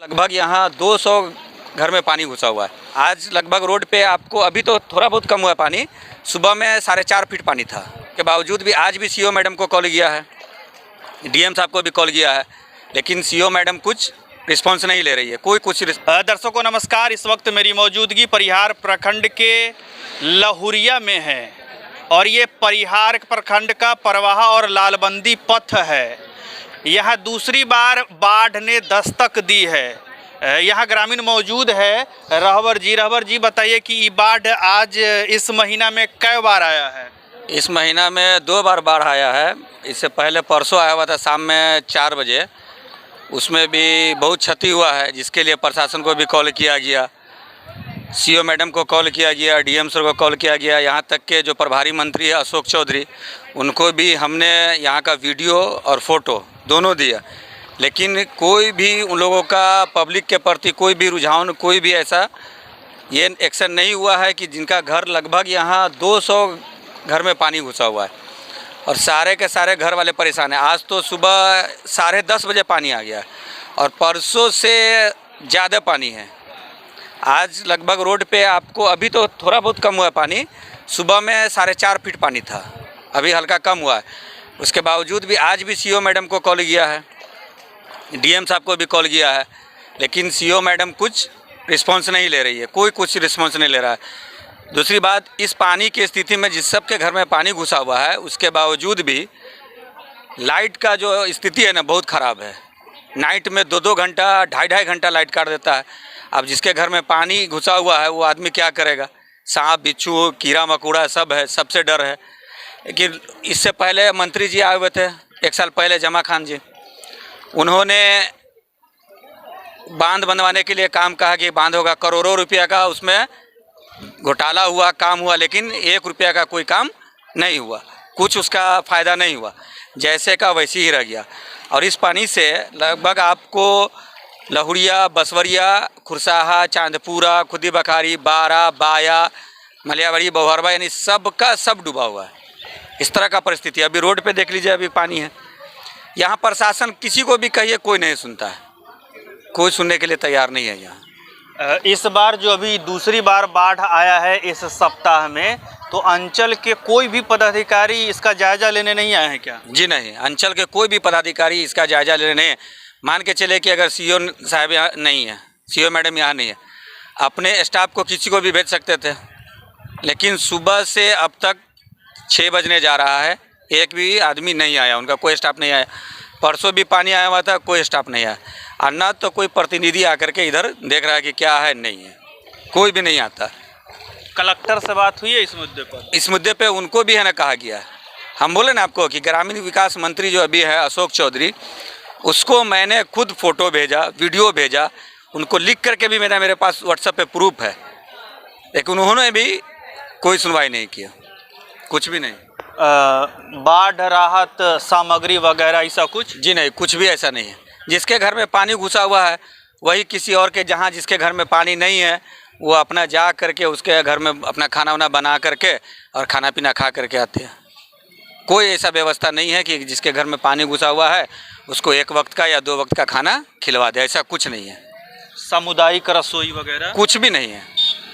लगभग यहाँ 200 घर में पानी घुसा हुआ है। आज लगभग रोड पे आपको अभी तो थोड़ा बहुत कम हुआ है पानी, सुबह में 4.5 फीट पानी था। के बावजूद भी आज भी सीओ मैडम को कॉल किया है, डीएम साहब को भी कॉल किया है, लेकिन सीओ मैडम कुछ रिस्पॉन्स नहीं ले रही है। दर्शकों नमस्कार, इस वक्त मेरी मौजूदगी परिहार प्रखंड के लहुरिया में है और ये परिहार प्रखंड का परवाहा और लालबंदी पथ है। यहाँ दूसरी बार बाढ़ ने दस्तक दी है। यहाँ ग्रामीण मौजूद है। रहबर जी बताइए कि ये बाढ़ आज इस महीना में कै बार आया है? इस महीना में 2 बार बाढ़ आया है। इससे पहले परसों आया हुआ था शाम में 4 बजे, उसमें भी बहुत क्षति हुआ है, जिसके लिए प्रशासन को भी कॉल किया गया, सीओ मैडम को कॉल किया गया, डीएम सर को कॉल किया गया, यहाँ तक के जो प्रभारी मंत्री है अशोक चौधरी, उनको भी हमने यहाँ का वीडियो और फोटो दोनों दिया, लेकिन कोई भी उन लोगों का पब्लिक के प्रति कोई भी रुझान, कोई भी ऐसा ये एक्शन नहीं हुआ है कि जिनका घर लगभग यहाँ 200 घर में पानी घुसा हुआ है और सारे के सारे घर वाले परेशान हैं। आज तो सुबह 10:30 बजे पानी आ गया और परसों से ज़्यादा पानी है। आज लगभग रोड पे आपको अभी तो थोड़ा बहुत कम हुआ है पानी, सुबह में 4.5 फीट पानी था, अभी हल्का कम हुआ है। उसके बावजूद भी आज भी सीओ मैडम को कॉल किया है, डीएम साहब को भी कॉल किया है, लेकिन सीओ मैडम कुछ रिस्पॉन्स नहीं ले रही है, कोई कुछ रिस्पॉन्स नहीं ले रहा है। दूसरी बात, इस पानी की स्थिति में जिस सब के घर में पानी घुसा हुआ है, उसके बावजूद भी लाइट का जो स्थिति है ना बहुत ख़राब है। नाइट में 2-2 घंटा, 2.5 घंटा लाइट काट देता है। अब जिसके घर में पानी घुसा हुआ है वो आदमी क्या करेगा? सांप, बिच्छू, कीड़ा मकोड़ा सब है, सबसे डर है। लेकिन इससे पहले मंत्री जी आए हुए थे 1 साल पहले, जमा खान जी, उन्होंने बांध बनवाने के लिए काम कहा कि बांध होगा, करोड़ों रुपया का उसमें घोटाला हुआ, काम हुआ, लेकिन 1 रुपया का कोई काम नहीं हुआ, कुछ उसका फ़ायदा नहीं हुआ, जैसे का वैसे ही रह गया। और इस पानी से लगभग आपको लहुरिया, बसवरिया, खुरसाहा, चांदपुरा, खुदी बखारी, बारा, बाया, मलियावाड़ी, बहुहरबा, यानी सब का सब डूबा हुआ है। इस तरह का परिस्थिति अभी रोड पे देख लीजिए, अभी पानी है। यहाँ प्रशासन किसी को भी कहिए कोई नहीं सुनता है, कोई सुनने के लिए तैयार नहीं है यहाँ। इस बार जो अभी दूसरी बार बाढ़ आया है इस सप्ताह में, तो अंचल के कोई भी पदाधिकारी इसका जायजा लेने नहीं आए हैं क्या? जी नहीं, अंचल के कोई भी पदाधिकारी इसका जायजा लेने नहीं है। मान के चले कि अगर सीओ साहब यहाँ नहीं है, सीओ मैडम यहाँ नहीं है, अपने स्टाफ को किसी को भी भेज सकते थे, लेकिन सुबह से अब तक 6 बजने जा रहा है, एक भी आदमी नहीं आया, उनका कोई स्टाफ नहीं आया। परसों भी पानी आया हुआ था, कोई स्टाफ नहीं आया, और ना तो कोई प्रतिनिधि आकर के इधर देख रहा है कि क्या है, नहीं है, कोई भी नहीं आता। कलेक्टर से बात हुई है इस मुद्दे पर? इस मुद्दे पे उनको भी है ना कहा गया है। हम बोले ना आपको कि ग्रामीण विकास मंत्री जो अभी है अशोक चौधरी, उसको मैंने खुद फ़ोटो भेजा, वीडियो भेजा, उनको लिख करके भी मेरे पास व्हाट्सएप पे प्रूफ है, लेकिन उन्होंने भी कोई सुनवाई नहीं किया, कुछ भी नहीं। बाढ़ राहत सामग्री वगैरह ऐसा कुछ? जी नहीं, कुछ भी ऐसा नहीं है। जिसके घर में पानी घुसा हुआ है वही किसी और के, जहाँ जिसके घर में पानी नहीं है वो अपना जा करके उसके घर में अपना खाना वाना बना करके और खाना पीना खा करके आते हैं। कोई ऐसा व्यवस्था नहीं है कि जिसके घर में पानी घुसा हुआ है उसको 1 वक्त का या 2 वक्त का खाना खिलवा दे, ऐसा कुछ नहीं है। सामुदायिक रसोई वगैरह कुछ भी नहीं है।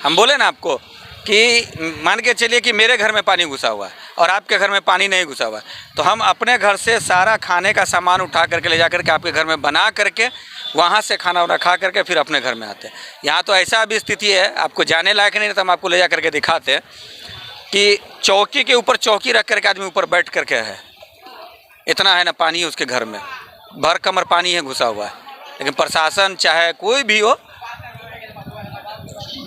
हम बोले ना आपको कि मान के चलिए कि मेरे घर में पानी घुसा हुआ है और आपके घर में पानी नहीं घुसा हुआ है, तो हम अपने घर से सारा खाने का सामान उठा करके ले जा करके आपके घर में बना करके वहाँ से खाना वाना खा करके फिर अपने घर में आते हैं। यहाँ तो ऐसा अभी स्थिति है, आपको जाने लायक नहीं, तो हम आपको ले जा करके दिखाते हैं कि चौकी के ऊपर चौकी रख करके आदमी ऊपर बैठ करके है, इतना है ना पानी उसके घर में, भर कमर पानी है घुसा हुआ है। लेकिन प्रशासन चाहे कोई भी हो,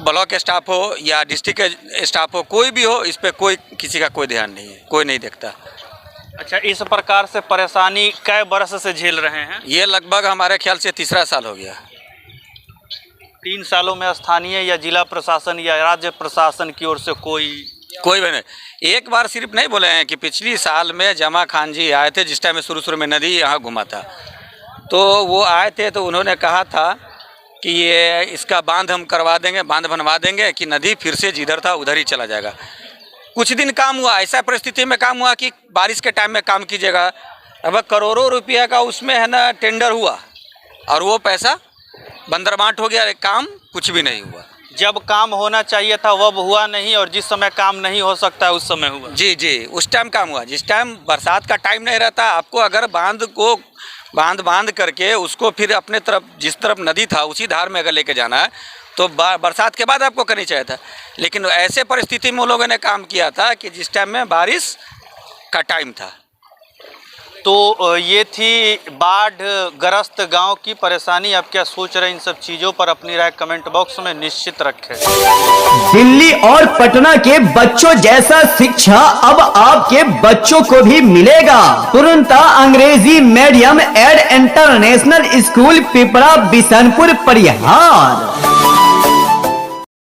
ब्लॉक स्टाफ हो या डिस्ट्रिक्ट स्टाफ हो, कोई भी हो, इस पर कोई किसी का कोई ध्यान नहीं है, कोई नहीं देखता। अच्छा, इस प्रकार से परेशानी कई बरस से झेल रहे हैं? ये लगभग हमारे ख्याल से 3रा साल हो गया। 3 सालों में स्थानीय या जिला प्रशासन या राज्य प्रशासन की ओर से कोई भी नहीं। एक बार सिर्फ नहीं बोले हैं कि पिछली साल में जमा खान जी आए थे, जिस टाइम में शुरू में नदी यहाँ घुमा था, तो वो आए थे, तो उन्होंने कहा था कि ये इसका बांध हम करवा देंगे, बांध बनवा देंगे कि नदी फिर से जिधर था उधर ही चला जाएगा। कुछ दिन काम हुआ, ऐसा परिस्थिति में काम हुआ कि बारिश के टाइम में काम कीजिएगा, अब करोड़ों रुपया का उसमें है ना टेंडर हुआ और वो पैसा बंदरबांट हो गया, काम कुछ भी नहीं हुआ। जब काम होना चाहिए था वह हुआ नहीं, और जिस समय काम नहीं हो सकता है उस समय हुआ। जी जी, उस टाइम काम हुआ। जिस टाइम बरसात का टाइम नहीं रहता, आपको अगर बांध करके उसको फिर अपने तरफ, जिस तरफ नदी था उसी धार में अगर लेके जाना है तो बरसात के बाद आपको करनी चाहिए था। लेकिन ऐसे परिस्थिति में उन लोगों ने काम किया था कि जिस टाइम में बारिश का टाइम था। तो ये थी बाढ़ ग्रस्त गांव की परेशानी। आप क्या सोच रहे हैं इन सब चीज़ों पर? अपनी राय कमेंट बॉक्स में निश्चित रखें। दिल्ली और पटना के बच्चों जैसा शिक्षा अब आपके बच्चों को भी मिलेगा। तुरंत अंग्रेजी medium and international school Pipra Bishanpur Parihar.